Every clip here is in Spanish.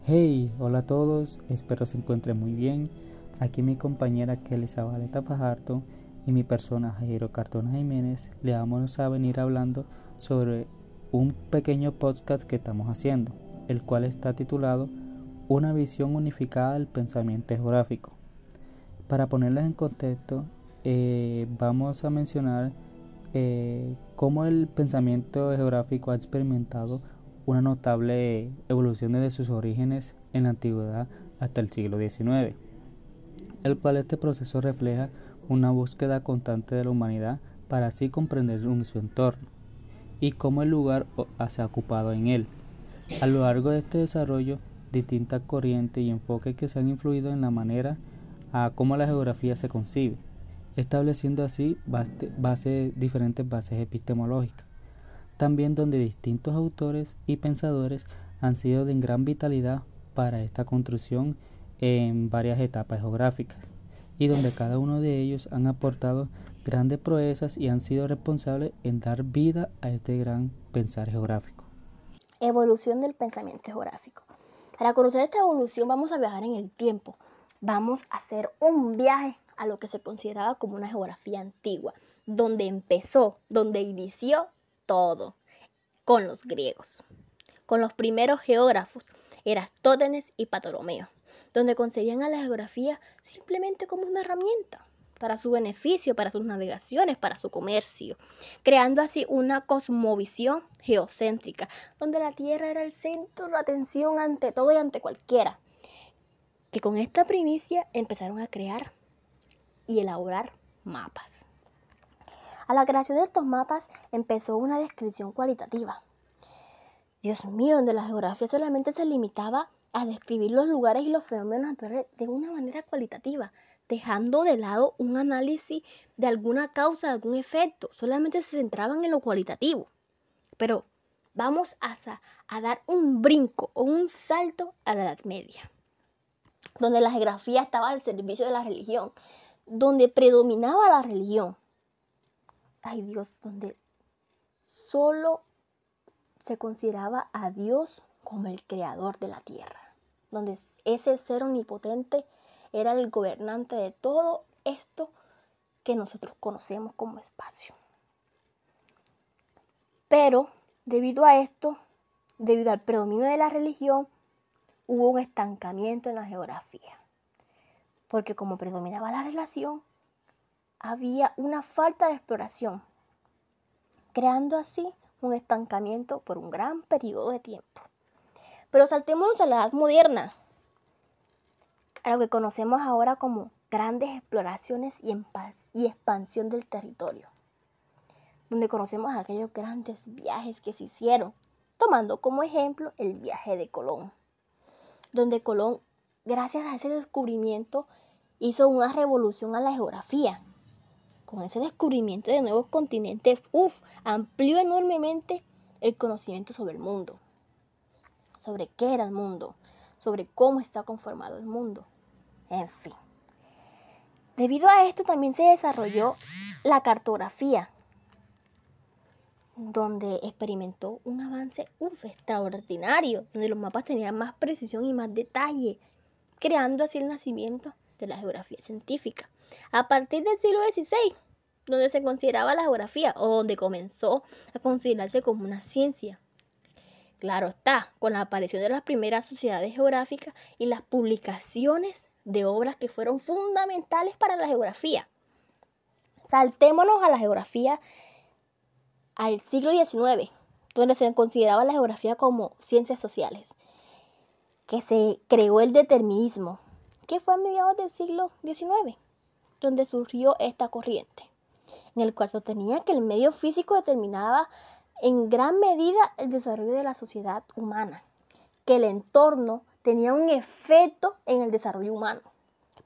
Hey, hola a todos, espero se encuentren muy bien. Aquí mi compañera Kelly Zabaleta Fajardo y mi persona Jairo Cardona Jiménez le vamos a venir hablando sobre un pequeño podcast que estamos haciendo, el cual está titulado Una visión unificada del pensamiento geográfico. Para ponerles en contexto, vamos a mencionar cómo el pensamiento geográfico ha experimentado una notable evolución desde sus orígenes en la antigüedad hasta el siglo XIX, el cual este proceso refleja una búsqueda constante de la humanidad para así comprender su entorno y cómo el lugar se ha ocupado en él. A lo largo de este desarrollo, distintas corrientes y enfoques que se han influido en la manera a cómo la geografía se concibe, estableciendo así diferentes bases epistemológicas. También donde distintos autores y pensadores han sido de gran vitalidad para esta construcción en varias etapas geográficas, y donde cada uno de ellos han aportado grandes proezas y han sido responsables en dar vida a este gran pensar geográfico. Evolución del pensamiento geográfico. Para conocer esta evolución vamos a viajar en el tiempo. Vamos a hacer un viaje a lo que se consideraba como una geografía antigua, donde inició todo, con los griegos, con los primeros geógrafos, Eratóstenes y Ptolomeo, donde concebían a la geografía simplemente como una herramienta para su beneficio, para sus navegaciones, para su comercio, creando así una cosmovisión geocéntrica, donde la Tierra era el centro de atención ante todo y ante cualquiera, que con esta primicia empezaron a crear y elaborar mapas. A la creación de estos mapas empezó una descripción cualitativa. Dios mío, donde la geografía solamente se limitaba a describir los lugares y los fenómenos naturales de una manera cualitativa, dejando de lado un análisis de alguna causa, de algún efecto. Solamente se centraban en lo cualitativo. Pero vamos a dar un brinco o un salto a la Edad Media, donde la geografía estaba al servicio de la religión, donde predominaba la religión. Ay Dios, donde solo se consideraba a Dios como el creador de la tierra, donde ese ser omnipotente era el gobernante de todo esto que nosotros conocemos como espacio. Pero debido a esto, debido al predominio de la religión, hubo un estancamiento en la geografía, porque como predominaba la relación, había una falta de exploración, creando así un estancamiento por un gran periodo de tiempo. Pero saltémonos a la edad moderna, a lo que conocemos ahora como grandes exploraciones y expansión del territorio, donde conocemos aquellos grandes viajes que se hicieron, tomando como ejemplo el viaje de Colón, donde Colón, gracias a ese descubrimiento, hizo una revolución a la geografía. Con ese descubrimiento de nuevos continentes, amplió enormemente el conocimiento sobre el mundo, sobre qué era el mundo, sobre cómo está conformado el mundo, en fin. Debido a esto también se desarrolló la cartografía, donde experimentó un avance extraordinario, donde los mapas tenían más precisión y más detalle, creando así el nacimiento de la geografía científica. A partir del siglo XVI, donde se consideraba la geografía o donde comenzó a considerarse como una ciencia. Claro está, con la aparición de las primeras sociedades geográficas y las publicaciones de obras que fueron fundamentales para la geografía. Saltémonos a la geografía al siglo XIX, donde se consideraba la geografía como ciencias sociales, que se creó el determinismo, que fue a mediados del siglo XIX, donde surgió esta corriente, en el cual sostenía que el medio físico determinaba en gran medida el desarrollo de la sociedad humana, que el entorno tenía un efecto en el desarrollo humano.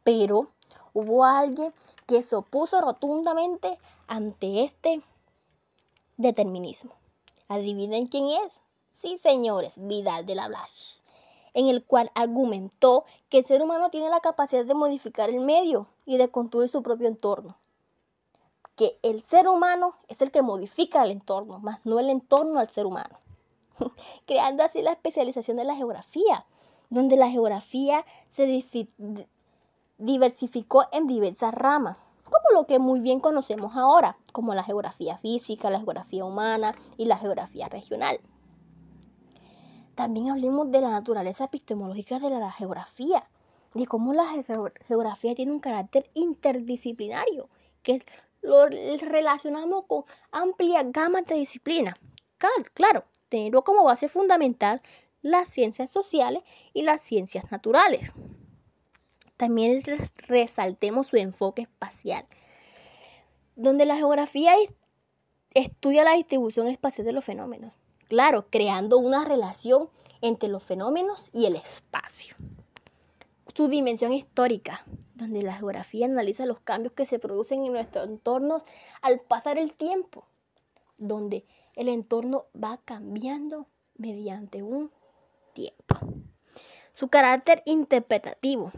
Pero hubo alguien que se opuso rotundamente ante este determinismo. ¿Adivinen quién es? Sí, señores, Vidal de la Blache, en el cual argumentó que el ser humano tiene la capacidad de modificar el medio y de construir su propio entorno. Que el ser humano es el que modifica el entorno, más no el entorno al ser humano, creando así la especialización de la geografía, donde la geografía se diversificó en diversas ramas, como lo que muy bien conocemos ahora, como la geografía física, la geografía humana y la geografía regional. También hablemos de la naturaleza epistemológica de la geografía, de cómo la geografía tiene un carácter interdisciplinario, que lo relacionamos con amplia gama de disciplinas. Claro, teniendo como base fundamental las ciencias sociales y las ciencias naturales. También resaltemos su enfoque espacial, donde la geografía estudia la distribución espacial de los fenómenos. Claro, creando una relación entre los fenómenos y el espacio. Su dimensión histórica, donde la geografía analiza los cambios que se producen en nuestros entornos al pasar el tiempo, donde el entorno va cambiando mediante un tiempo. Su carácter interpretativo.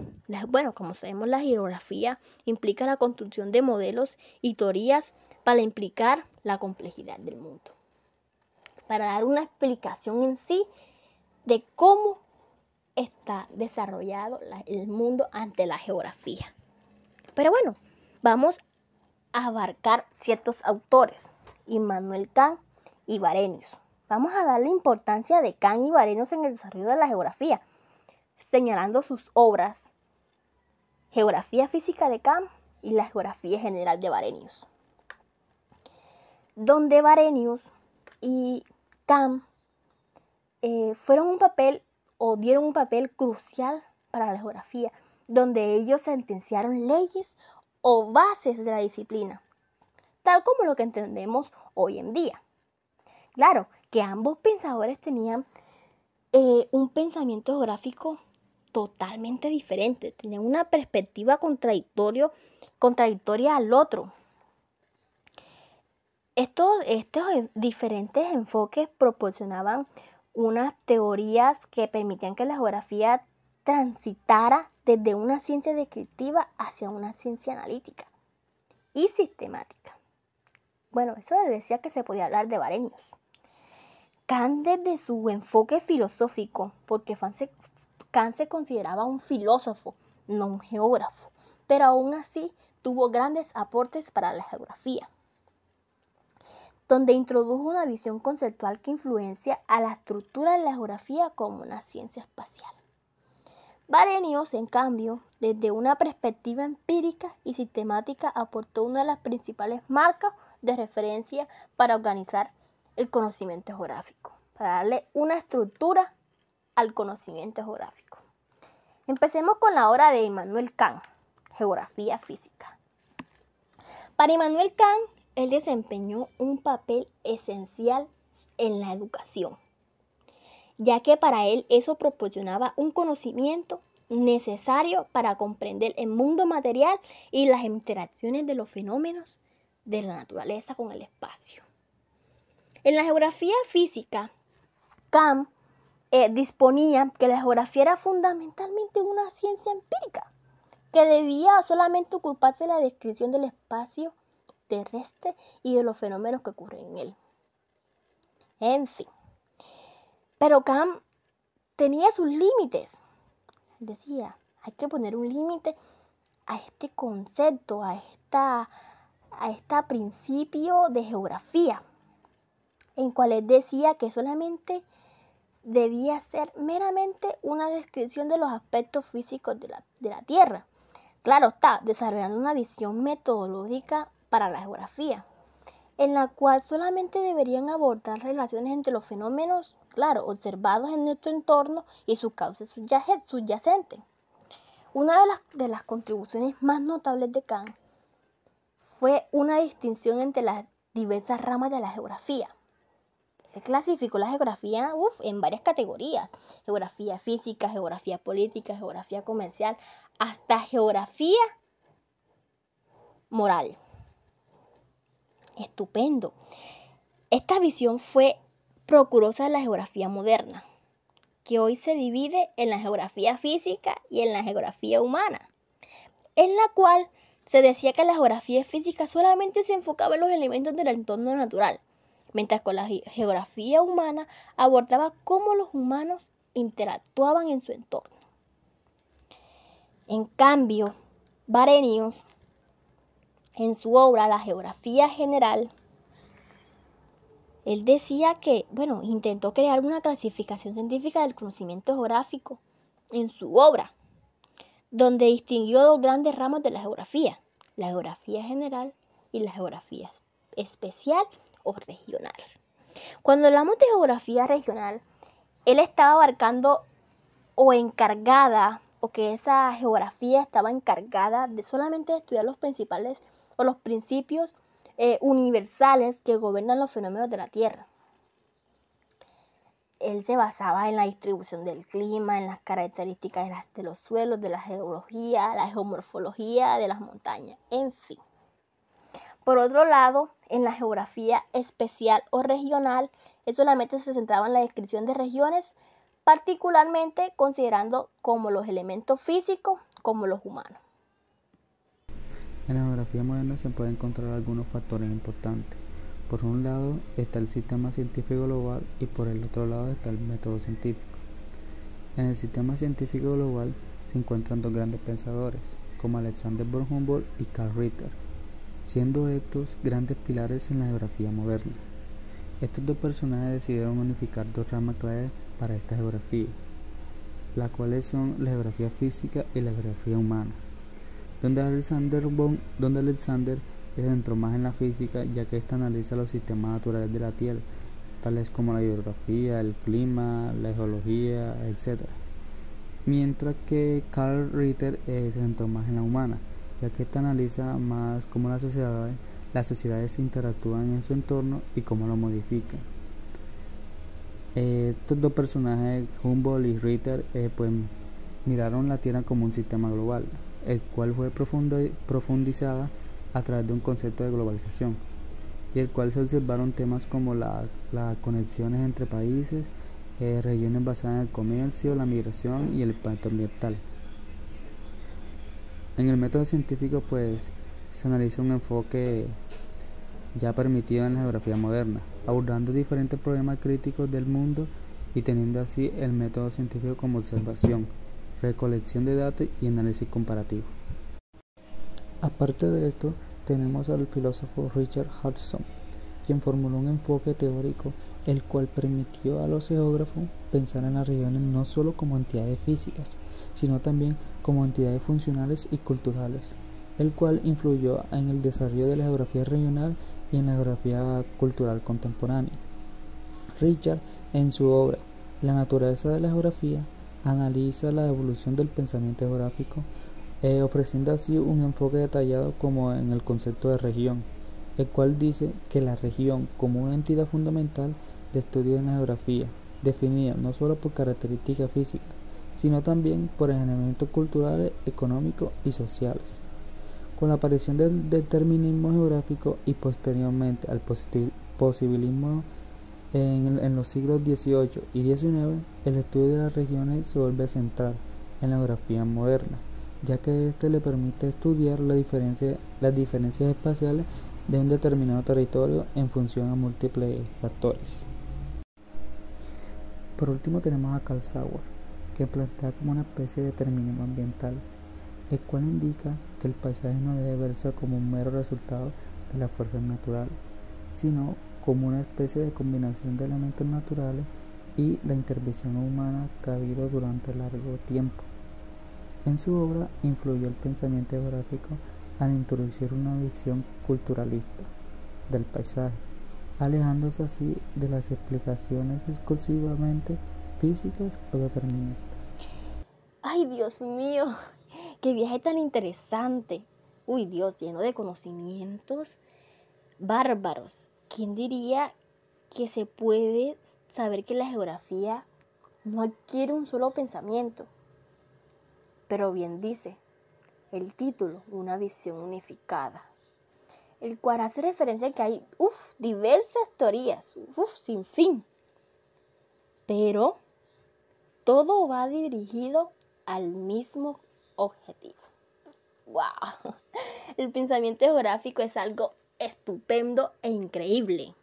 Como sabemos, la geografía implica la construcción de modelos y teorías para implicar la complejidad del mundo, para dar una explicación en sí de cómo está desarrollado el mundo ante la geografía. Pero bueno, vamos a abarcar ciertos autores, Immanuel Kant y Varenius. Vamos a darle importancia de Kant y Varenius en el desarrollo de la geografía, señalando sus obras, Geografía física de Kant y la Geografía general de Varenius, donde Varenius y Kant dieron un papel crucial para la geografía, donde ellos sentenciaron leyes o bases de la disciplina, tal como lo que entendemos hoy en día. Claro que ambos pensadores tenían un pensamiento geográfico totalmente diferente, tenían una perspectiva contradictoria al otro. Estos diferentes enfoques proporcionaban unas teorías que permitían que la geografía transitara desde una ciencia descriptiva hacia una ciencia analítica y sistemática. Bueno, eso le decía que se podía hablar de Varenius. Kant, desde su enfoque filosófico, porque Kant se consideraba un filósofo, no un geógrafo, pero aún así tuvo grandes aportes para la geografía, donde introdujo una visión conceptual que influencia a la estructura de la geografía como una ciencia espacial. Varenius, en cambio, desde una perspectiva empírica y sistemática, aportó una de las principales marcas de referencia para organizar el conocimiento geográfico, para darle una estructura al conocimiento geográfico. Empecemos con la obra de Immanuel Kant, Geografía física. Para Immanuel Kant, él desempeñó un papel esencial en la educación, ya que para él eso proporcionaba un conocimiento necesario para comprender el mundo material y las interacciones de los fenómenos de la naturaleza con el espacio. En la geografía física, Kant disponía que la geografía era fundamentalmente una ciencia empírica, que debía solamente ocuparse de la descripción del espacio terrestre y de los fenómenos que ocurren en él. En fin, pero Kant tenía sus límites. Decía, hay que poner un límite a este concepto, a este principio de geografía, en cual él decía que solamente debía ser meramente una descripción de los aspectos físicos de la Tierra. Claro está, desarrollando una visión metodológica para la geografía, en la cual solamente deberían abordar relaciones entre los fenómenos, observados en nuestro entorno y sus causas subyacentes. Una de las contribuciones más notables de Kant fue una distinción entre las diversas ramas de la geografía. Él clasificó la geografía en varias categorías: geografía física, geografía política, geografía comercial, hasta geografía moral. Estupendo. Esta visión fue precursora de la geografía moderna, que hoy se divide en la geografía física y en la geografía humana, en la cual se decía que la geografía física solamente se enfocaba en los elementos del entorno natural, mientras que la geografía humana abordaba cómo los humanos interactuaban en su entorno. En cambio, Varenius, en su obra La Geografía General, él decía que, intentó crear una clasificación científica del conocimiento geográfico en su obra, donde distinguió dos grandes ramas de la geografía general y la geografía especial o regional. Cuando hablamos de geografía regional, él estaba abarcando o encargada, o que esa geografía estaba encargada de solamente estudiar los principales o los principios universales que gobiernan los fenómenos de la Tierra. Él se basaba en la distribución del clima, en las características de los suelos, de la geología, la geomorfología de las montañas, en fin. Por otro lado, en la geografía especial o regional, él solamente se centraba en la descripción de regiones, particularmente considerando como los elementos físicos como los humanos. En la geografía moderna se pueden encontrar algunos factores importantes. Por un lado está el sistema científico global y por el otro lado está el método científico. En el sistema científico global se encuentran dos grandes pensadores, como Alexander von Humboldt y Karl Ritter, siendo estos grandes pilares en la geografía moderna. Estos dos personajes decidieron unificar dos ramas clave para esta geografía, las cuales son la geografía física y la geografía humana, donde Alexander se centró más en la física, ya que ésta analiza los sistemas naturales de la Tierra, tales como la hidrografía, el clima, la geología, etc. Mientras que Karl Ritter se centró más en la humana, ya que ésta analiza más cómo las sociedades interactúan en su entorno y cómo lo modifican. Estos dos personajes, Humboldt y Ritter, miraron la Tierra como un sistema global, el cual fue profundizada a través de un concepto de globalización, y el cual se observaron temas como las conexiones entre países, regiones basadas en el comercio, la migración y el impacto ambiental. En el método científico se analiza un enfoque ya permitido en la geografía moderna, abordando diferentes problemas críticos del mundo y teniendo así el método científico como observación, recolección de datos y análisis comparativo. Aparte de esto, tenemos al filósofo Richard Hudson, quien formuló un enfoque teórico el cual permitió a los geógrafos pensar en las regiones no solo como entidades físicas, sino también como entidades funcionales y culturales, el cual influyó en el desarrollo de la geografía regional y en la geografía cultural contemporánea. Richard, en su obra La naturaleza de la geografía, analiza la evolución del pensamiento geográfico, ofreciendo así un enfoque detallado como en el concepto de región, el cual dice que la región como una entidad fundamental de estudio en la geografía, definida no solo por características físicas, sino también por elementos culturales, económicos y sociales. Con la aparición del determinismo geográfico y posteriormente al positivismo en los siglos XVIII y XIX, el estudio de las regiones se vuelve central en la geografía moderna, ya que éste le permite estudiar las diferencias espaciales de un determinado territorio en función a múltiples factores. Por último tenemos a Carl Sauer, que plantea como una especie de determinismo ambiental, el cual indica que el paisaje no debe verse como un mero resultado de las fuerzas naturales, sino como una especie de combinación de elementos naturales y la intervención humana que ha habido durante largo tiempo. En su obra influyó el pensamiento geográfico al introducir una visión culturalista del paisaje, alejándose así de las explicaciones exclusivamente físicas o deterministas. ¡Ay, Dios mío! ¡Qué viaje tan interesante! ¡Uy, Dios! Lleno de conocimientos bárbaros. ¿Quién diría que se puede saber que la geografía no adquiere un solo pensamiento? Pero bien dice el título, una visión unificada, el cual hace referencia a que hay diversas teorías, sin fin. Pero todo va dirigido al mismo objetivo. ¡Wow! El pensamiento geográfico es algo estupendo e increíble.